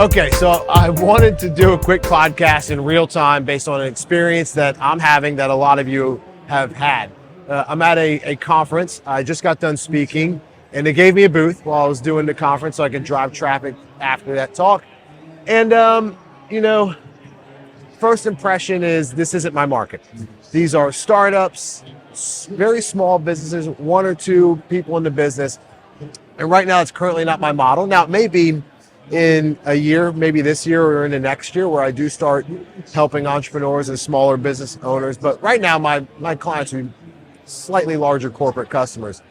Okay, so I wanted to do a quick podcast in real time based on an experience that I'm having that a lot of you have had. I'm at a conference. I just got done speaking, and they gave me a booth while I was doing the conference so I could drive traffic after that talk. And, you know, first impression is this isn't my market. These are startups, very small businesses, one or two people in the business. And right now, it's currently not my model. Now, it may be in a year, maybe this year or in the next year, where I do start helping entrepreneurs and smaller business owners. But right now, my clients are slightly larger corporate customers.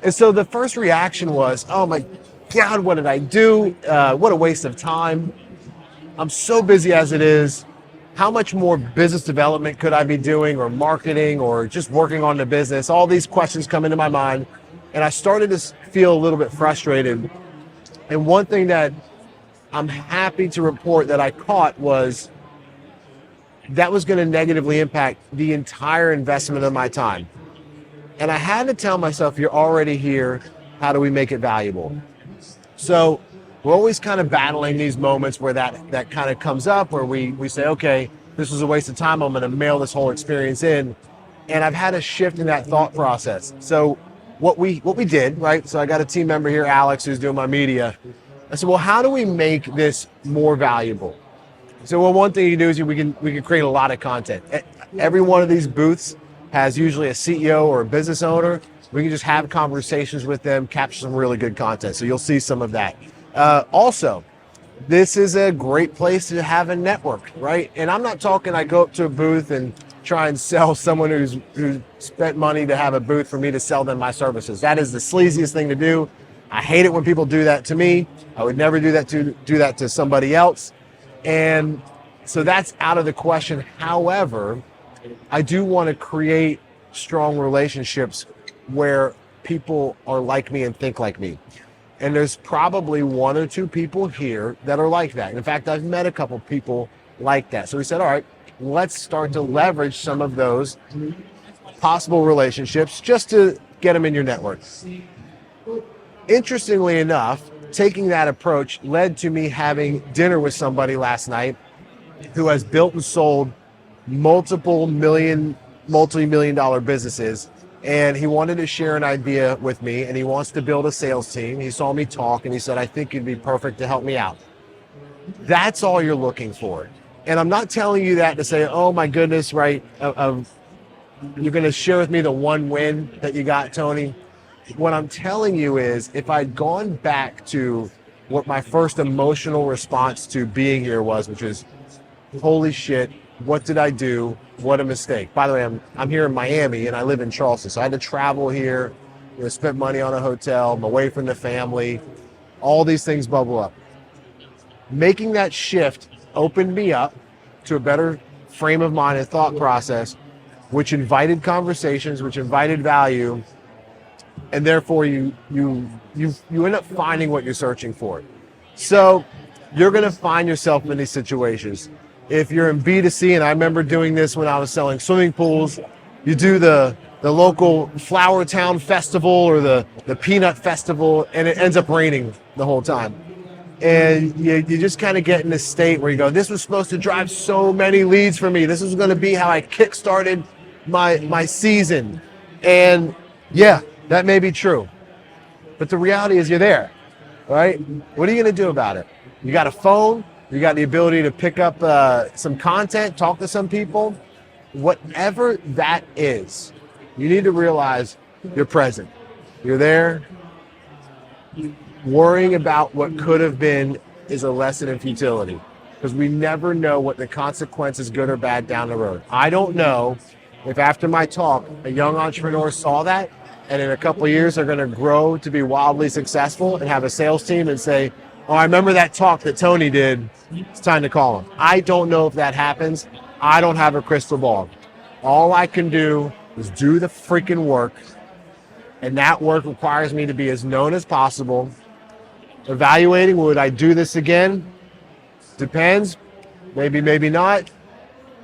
And so the first reaction was, oh my God, what did I do? What a waste of time. I'm so busy as it is. How much more business development could I be doing, or marketing, or just working on the business? All these questions come into my mind. And I started to feel a little bit frustrated. And one thing that I'm happy to report that I caught was that was going to negatively impact the entire investment of my time. And I had to tell myself, you're already here. How do we make it valuable? So we're always kind of battling these moments where that kind of comes up, where we say, okay, this was a waste of time. I'm going to mail this whole experience in. And I've had a shift in that thought process. So what we did, right? So I got a team member here, Alex, who's doing my media. I said, well, how do we make this more valuable? So, well, one thing you can do is we can create a lot of content. Every one of these booths has usually a CEO or a business owner. We can just have conversations with them, capture some really good content. So you'll see some of that. Also, this is a great place to have a network, right? And I'm not talking I go up to a booth and try and sell someone who's spent money to have a booth for me to sell them my services. That is the sleaziest thing to do. I hate it when people do that to me. I would never do that to somebody else. And so that's out of the question. However, I do want to create strong relationships where people are like me and think like me. And there's probably one or two people here that are like that. In fact, I've met a couple people like that. So we said, all right, let's start to leverage some of those possible relationships just to get them in your network. Interestingly enough, taking that approach led to me having dinner with somebody last night who has built and sold multi-million dollar businesses. And he wanted to share an idea with me, and he wants to build a sales team. He saw me talk and he said, I think you'd be perfect to help me out. That's all you're looking for. And I'm not telling you that to say, oh my goodness, right? You're going to share with me the one win that you got, Tony. What I'm telling you is, if I'd gone back to what my first emotional response to being here was, which is, holy shit, what did I do? What a mistake. By the way, I'm here in Miami and I live in Charleston. So I had to travel here, spent money on a hotel, I'm away from the family. All these things bubble up. Making that shift opened me up to a better frame of mind and thought process, which invited conversations, which invited value, and therefore you end up finding what you're searching for. So you're going to find yourself in these situations. If you're in B2C, and I remember doing this when I was selling swimming pools, you do the local Flower Town Festival or the Peanut Festival, and it ends up raining the whole time. And you just kind of get in this state where you go, this was supposed to drive so many leads for me. This was going to be how I kickstarted my season. And yeah, that may be true. But the reality is you're there, right? What are you going to do about it? You got a phone. You got the ability to pick up some content, talk to some people. Whatever that is, you need to realize you're present. You're there. Worrying about what could have been is a lesson in futility, because we never know what the consequences, good or bad, down the road. I don't know if after my talk, a young entrepreneur saw that, and in a couple of years they're going to grow to be wildly successful and have a sales team and say, oh, I remember that talk that Tony did. It's time to call him. I don't know if that happens. I don't have a crystal ball. All I can do is do the freaking work, and that work requires me to be as known as possible. Evaluating, would I do this again? Depends. Maybe, maybe not.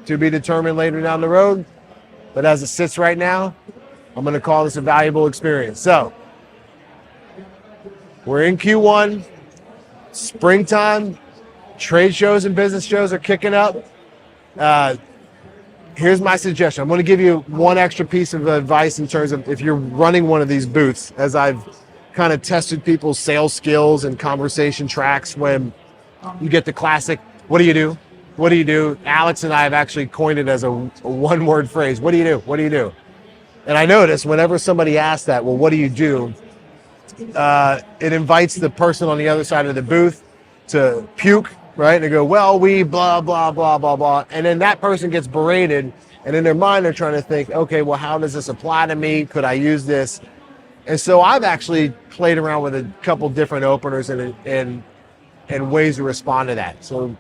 To be determined later down the road. But as it sits right now, I'm going to call this a valuable experience. So, we're in Q1, springtime. trade shows and business shows are kicking up. Here's my suggestion. I'm going to give you one extra piece of advice in terms of if you're running one of these booths, as I've kind of tested people's sales skills and conversation tracks. When you get the classic, what do you do? What do you do? Alex and I have actually coined it as a one-word phrase. What do you do? What do you do? And I notice whenever somebody asks that, well, what do you do? It invites the person on the other side of the booth to puke, right? And they go, well, we blah, blah, blah, blah, blah. And then that person gets berated. And in their mind, they're trying to think, okay, well, how does this apply to me? Could I use this? And so I've actually played around with a couple different openers and ways to respond to that. So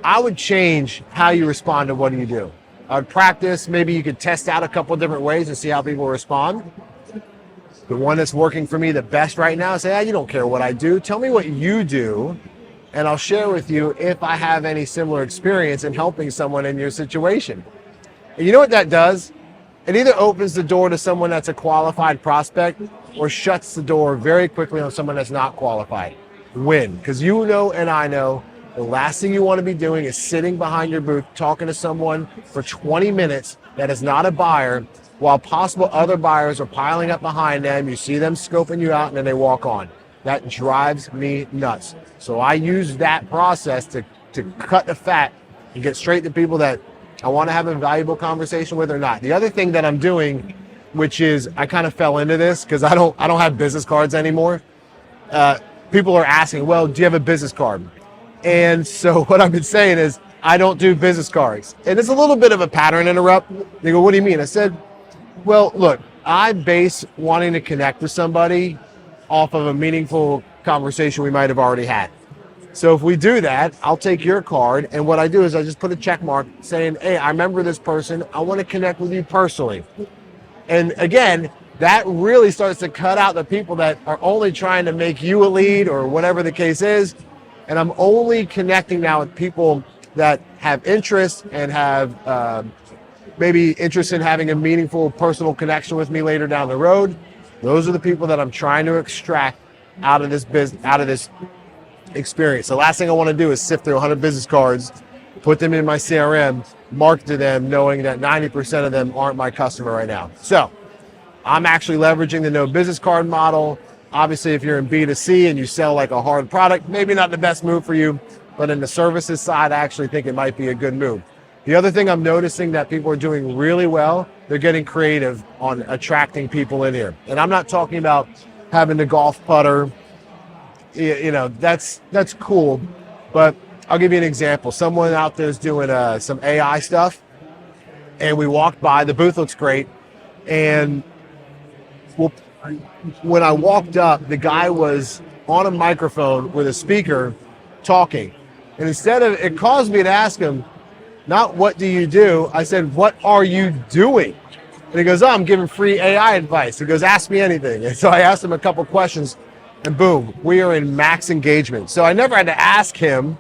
I would change how you respond to what do you do. I would practice. Maybe you could test out a couple different ways and see how people respond. The one that's working for me the best right now is say, you don't care what I do. Tell me what you do, and I'll share with you if I have any similar experience in helping someone in your situation. And you know what that does? It either opens the door to someone that's a qualified prospect or shuts the door very quickly on someone that's not qualified. Win. Because you know and I know the last thing you want to be doing is sitting behind your booth talking to someone for 20 minutes that is not a buyer while possible other buyers are piling up behind them. You see them scoping you out and then they walk on. That drives me nuts. So I use that process to cut the fat and get straight to people that I want to have a valuable conversation with or not. The other thing that I'm doing, which is I kind of fell into this because I don't have business cards anymore. People are asking, well, do you have a business card? And so what I've been saying is I don't do business cards. And it's a little bit of a pattern interrupt. They go, what do you mean? I said, well, look, I base wanting to connect with somebody off of a meaningful conversation we might have already had. So if we do that, I'll take your card, and what I do is I just put a check mark saying, hey, I remember this person. I want to connect with you personally. And again, that really starts to cut out the people that are only trying to make you a lead or whatever the case is. And I'm only connecting now with people that have interest and have maybe interest in having a meaningful personal connection with me later down the road. Those are the people that I'm trying to extract out of this business, out of this experience. The last thing I want to do is sift through 100 business cards, put them in my CRM, market to them, knowing that 90% of them aren't my customer right now. So I'm actually leveraging the no business card model. Obviously, if you're in B2C and you sell like a hard product, maybe not the best move for you, but in the services side, I actually think it might be a good move. The other thing I'm noticing that people are doing really well, they're getting creative on attracting people in here. And I'm not talking about having the golf putter. You know, that's cool. But I'll give you an example. Someone out there is doing some AI stuff, and we walked by. The booth looks great. And when I walked up, the guy was on a microphone with a speaker talking. And instead of, it caused me to ask him, not what do you do? I said, what are you doing? And he goes, oh, I'm giving free AI advice. He goes, ask me anything. And so I asked him a couple questions, and boom, we are in max engagement. So I never had to ask him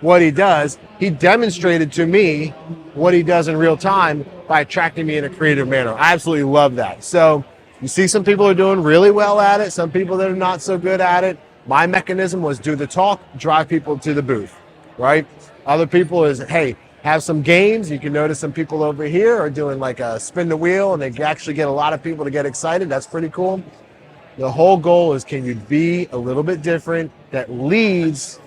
what he does. He demonstrated to me what he does in real time by attracting me in a creative manner. I absolutely love that. So you see some people are doing really well at it, some people that are not so good at it. My mechanism was do the talk, drive people to the booth, right? Other people is, hey, have some games. You can notice some people over here are doing like a spin the wheel, and they actually get a lot of people to get excited. That's pretty cool. The whole goal is, can you be a little bit different that leads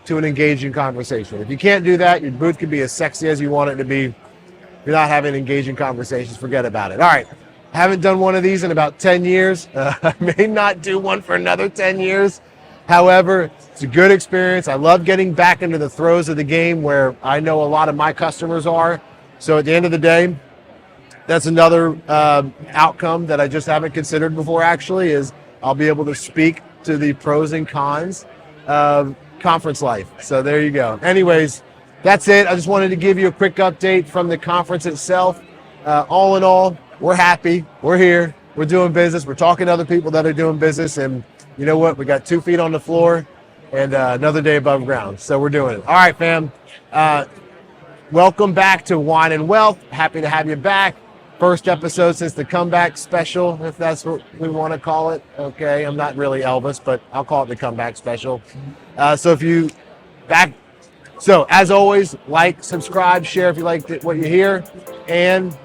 to an engaging conversation? If you can't do that, your booth can be as sexy as you want it to be. If you're not having engaging conversations, forget about it. All right. Haven't done one of these in about 10 years. I may not do one for another 10 years. However, it's a good experience. I love getting back into the throes of the game where I know a lot of my customers are. So at the end of the day, that's another outcome that I just haven't considered before, actually, is I'll be able to speak to the pros and cons of conference life. So there you go. Anyways, that's it. I just wanted to give you a quick update from the conference itself. All in all, we're happy. We're here. We're doing business. We're talking to other people that are doing business. And you know what? We got 2 feet on the floor and another day above ground. So we're doing it. All right, fam. Welcome back to Wine and Wealth. Happy to have you back. First episode since the comeback special, if that's what we want to call it. Okay, I'm not really Elvis, but I'll call it the comeback special. So if you back So as always, like, subscribe, share if you liked what you hear. And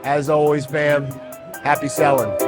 as always, fam, happy selling.